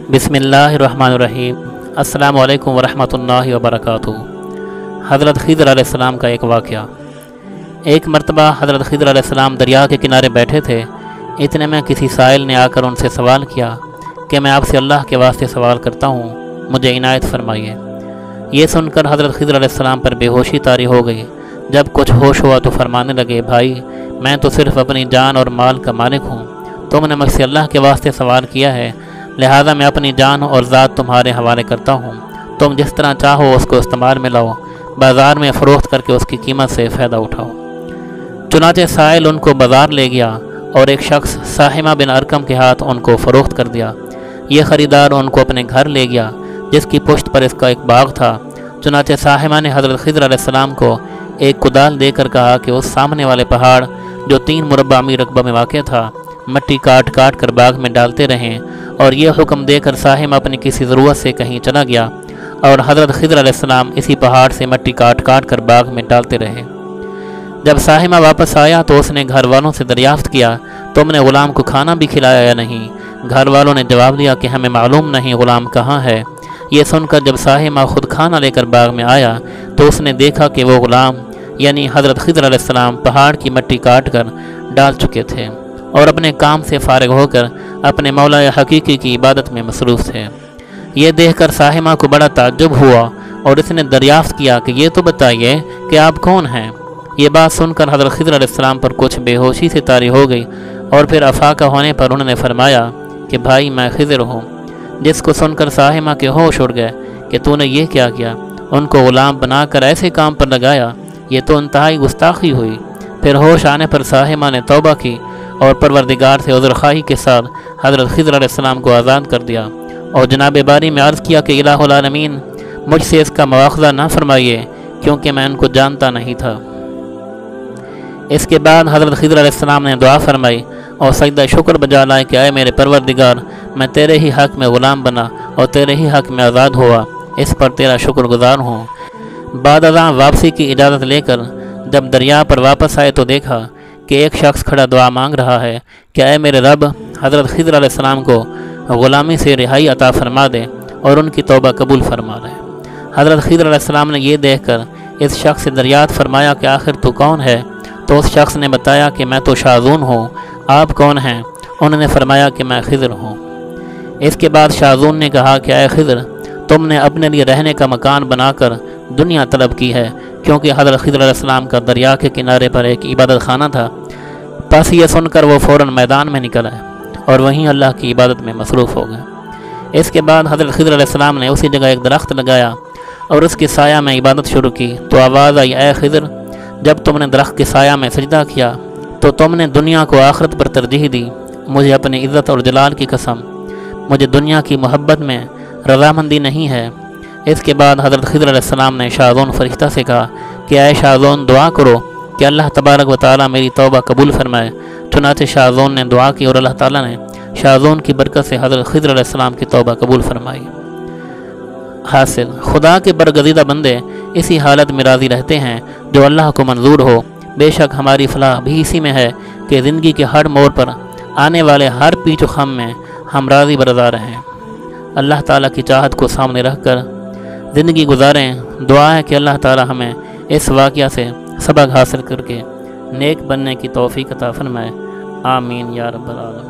बिस्मिल्लाहिर्रहमानिर्रहीम। अस्सलाम वालेकुम वरहमतुल्लाहि वबरकातुहू। हज़रत ख़िज़र अलैहिस्सलाम का एक वाक़या। एक मरतबा हज़रत ख़िज़र अलैहिस्सलाम दरिया के किनारे बैठे थे। इतने में किसी साइल ने आकर उनसे सवाल किया कि मैं आपसे अल्लाह के वास्ते सवाल करता हूँ, मुझे इनायत फरमाइए। ये सुनकर हज़रत ख़िज़र अलैहिस्सलाम पर बेहोशी तारी हो गई। जब कुछ होश हुआ तो फरमाने लगे, भाई मैं तो सिर्फ़ अपनी जान और माल का मालिक हूँ। तुमने मुझसे अल्लाह के वास्ते सवाल किया है, लिहाजा मैं अपनी जान और ज़ात तुम्हारे हवाले करता हूँ। तुम जिस तरह चाहो उसको इस्तेमाल में लाओ, बाज़ार में फ़रोख्त करके उसकी कीमत से फ़ायदा उठाओ। चुनाचे साइल उनको बाज़ार ले गया और एक शख्स साहिमा बिन अरकम के हाथ उनको फ़रोख्त कर दिया। ये ख़रीदार उनको अपने घर ले गया जिसकी पुश्त पर इसका एक बाग था। चुनाचे साहिमा ने हज़रत ख़िज़र अलैहिस्सलाम को एक कुदाल देकर कहा कि उस सामने वाले पहाड़ जो 3 मुरब्बा मील रकबा में वाक़ था, मिट्टी काट काट कर बाग में डालते रहें। और ये हुक्म देकर साहिमा अपनी किसी ज़रूरत से कहीं चला गया और हज़रत ख़िज़र अलैहिस्सलाम इसी पहाड़ से मिट्टी काट काट कर बाग में डालते रहे। जब साहिमा वापस आया तो उसने घर वालों से दरियाफ़्त किया, तुमने ग़ुलाम को खाना भी खिलाया या नहीं? घर वालों ने जवाब दिया कि हमें मालूम नहीं ग़ुलाम कहाँ है। ये सुनकर जब साहिमा खुद खाना लेकर बाग में आया तो उसने देखा कि वो ग़ुलाम यानी हज़रत ख़िज़र अलैहिस्सलाम पहाड़ की मिट्टी काट कर डाल चुके थे और अपने काम से फ़ारिग होकर अपने मौला हकीकी की इबादत में मसरूफ़ थे। ये देखकर साहिमा को बड़ा ताज्जुब हुआ और इसने दरियाफ़्त किया कि ये तो बताइए कि आप कौन हैं। ये बात सुनकर हज़रत ख़िज़र अलैहिस्सलाम पर कुछ बेहोशी से तारी हो गई और फिर अफाका होने पर उन्होंने फरमाया कि भाई मैं ख़िज़र हूँ। जिसको सुनकर साहिमा के होश उड़ गए कि तूने ये क्या किया, उनको ग़ुलाम बनाकर ऐसे काम पर लगाया, ये तो इंतहाई गुस्ताखी हुई। फिर होश आने पर साहिमा ने तौबा की और परवरदिगार से उज़्र ख़्वाही के साथ हज़रत ख़िज़र अलैहिस्सलाम को आज़ाद कर दिया और जनाब बारी में अर्ज़ किया कि इलाहुल आलमीन मुझसे इसका मुआख़ज़ा ना फरमाइए क्योंकि मैं उनको जानता नहीं था। इसके बाद हज़रत ख़िज़र अलैहिस्सलाम ने दुआ फरमाई और सजदा शुक्र बजा लाए कि आए मेरे परवरदिगार, मैं तेरे ही हक़ में ग़ुलाम बना और तेरे ही हक़ में आज़ाद हुआ, इस पर तेरा शुक्रगुज़ार हूँ। बाद अज़ां वापसी की इजाज़त लेकर जब दरिया पर वापस आए तो देखा कि एक शख्स खड़ा दुआ मांग रहा है कि ऐ मेरे रब, हज़रत ख़िज़र अलैहिस्सलाम को ग़ुलामी से रिहाई अता फ़रमा दे और उनकी तौबा कबूल फरमा दे। हज़रत ख़िज़र अलैहिस्सलाम ने यह देखकर इस शख्स से दरियात फरमाया कि आखिर तू कौन है? तो उस शख्स ने बताया कि मैं तो शाज़ून हूँ, आप कौन हैं? उन्होंने फरमाया कि मैं ख़िज़र हूँ। इसके बाद शाज़ून ने कहा कि ऐ ख़िज़र, तुमने अपने लिए रहने का मकान बनाकर दुनिया तलब की है, क्योंकि हज़रत ख़िज़र अलैहिस्सलाम का दरिया के किनारे पर एक इबादत खाना था। बस ये सुनकर वो फ़ौरन मैदान में निकल आए और वहीं अल्लाह की इबादत में मसरूफ़ हो गए। इसके बाद हज़रत ख़िज़र अलैहिस्सलाम ने उसी जगह एक दरख्त लगाया और उसके साया में इबादत शुरू की तो आवाज़ आई, ऐ ख़िज़र, जब तुमने दरख्त के साया में सजदा किया तो तुमने दुनिया को आखिरत पर तरजीह दी। मुझे अपनी इज़्ज़त और जलाल की कसम, मुझे दुनिया की मोहब्बत में रज़ामंदी नहीं है। इसके बाद हज़रत ख़िज़र अलैहिस्सलाम ने शाज़ून फ़रिश्ता से कहा कि ऐ शाज़ून, दुआ करो कि अल्लाह तबारक व तआला मेरी तौबा कबूल फरमाए। चुनाचे शाज़ून ने दुआ की और अल्लाह ताला ने शाज़ून की बरकत से हज़रत ख़िज़र अलैहिस्सलाम की तौबा कबूल फरमाई। हासिल, खुदा के बरगज़ीदा बंदे इसी हालत में राज़ी रहते हैं जो अल्लाह को मंजूर हो। बेशक हमारी फलाह भी इसी में है कि ज़िंदगी के हर मोड़ पर आने वाले हर पीच खम में हम राज़ी बरज़ा रहें, अल्लाह ताला की चाहत को सामने रख कर ज़िंदगी गुजारें। दुआ है कि अल्लाह ताला हमें इस वाक़या से सबक हासिल करके नेक बनने की तौफ़ीक़ अता फ़रमाए। आमीन या रब्बल आलमीन।